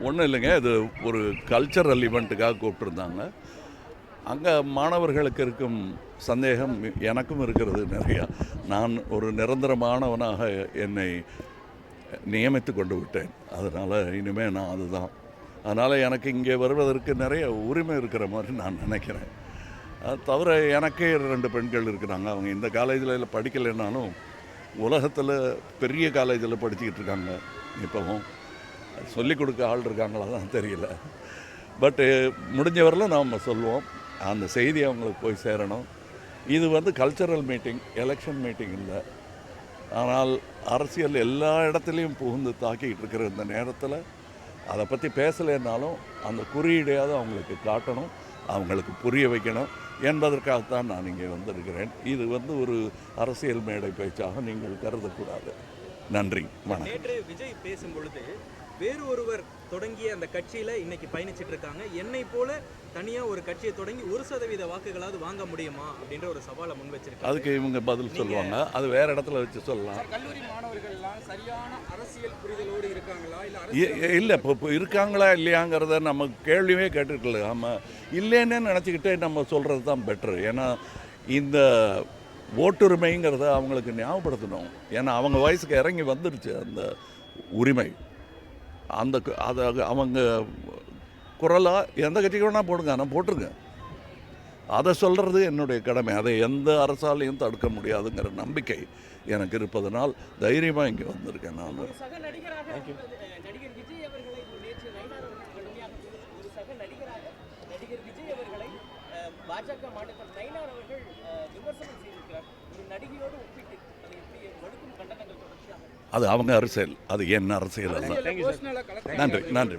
ஒன்றும் இல்லைங்க, இது ஒரு கல்ச்சரல் ஈவெண்ட்டுக்காக கூப்பிட்டுருந்தாங்க. அங்கே மாணவர்களுக்கு இருக்கும் சந்தேகம் எனக்கும் இருக்கிறது நிறையா. நான் ஒரு நிரந்தரமானவனாக என்னை நியமித்து கொண்டு விட்டேன். அதனால் இனிமேல் நான் அதுதான். அதனால் எனக்கு இங்கே வருவதற்கு நிறைய உரிமை இருக்கிற மாதிரி நான் நினைக்கிறேன். அது தவிர எனக்கே 2 பெண்கள் இருக்கிறாங்க. அவங்க இந்த காலேஜில் படிக்கலைன்னாலும் உலகத்தில் பெரிய காலேஜில் படிச்சுக்கிட்டு இருக்காங்க. இப்போவும் சொல்லிக் கொடுக்க ஆள் இருக்காங்களா தான் தெரியல. பட்டு முடிஞ்சவரையில் நாம் சொல்லுவோம். அந்த செய்தி அவங்களுக்கு போய் சேரணும். இது கல்ச்சரல் மீட்டிங், எலெக்ஷன் மீட்டிங் இல்லை. ஆனால் அரசியல் எல்லா இடத்துலையும் புகுந்து தாக்கிக்கிட்டு இருக்கிற இந்த நேரத்தில் அதை பற்றி பேசலைன்னாலும் அந்த குறியீடையாவது அவங்களுக்கு காட்டணும், அவங்களுக்கு புரிய வைக்கணும் என்பதற்காகத்தான் நான் இங்கே வந்திருக்கிறேன். இது ஒரு அரசியல் மேடை பேச்சாக நீங்கள் கருதக்கூடாது. நன்றி, வணக்கம். நேற்று விஜய் பேசும் பொழுது வேறு ஒருவர் தொடங்கிய அந்த கட்சியில் இன்னைக்கு பயணிச்சுட்டு இருக்காங்க, என்னை போல தனியாக ஒரு கட்சியை தொடங்கி 1% வாக்குகளாவது வாங்க முடியுமா அப்படின்ற ஒரு சவாலை முன் வச்சிருக்காங்க. அதுக்கு இவங்க பதில் சொல்லுவாங்க. அது வேற இடத்துல வச்சு சொல்லலாம். கல்லூரி மாணவர்கள்லாம் சரியான அரசியல் புரிதலோடு இருக்காங்களா இல்லை, இப்போ இருக்காங்களா இல்லையாங்கிறத நம்ம கேள்வியே கேட்டுக்கல. ஆமாம், இல்லைன்னு நினச்சிக்கிட்டே நம்ம சொல்கிறது தான் பெட்ரு. ஏன்னா இந்த ஓட்டுரிமைங்கிறத அவங்களுக்கு ஞாபகப்படுத்தணும். ஏன்னா அவங்க வயசுக்கு இறங்கி வந்துடுச்சு அந்த உரிமை. அதை அவங்க குரலாக எந்த கட்சிக்கு வேணால் போடுங்க, ஆனால் போட்டுருங்க. அதை சொல்கிறது என்னுடைய கடமை. அதை எந்த அரசாலையும் தடுக்க முடியாதுங்கிற நம்பிக்கை எனக்கு இருப்பதனால் தைரியமாக இங்கே வந்திருக்கேன். நான் அது அவங்க அரசியல், அது என்ன அரசியல் அல்ல. நன்றி.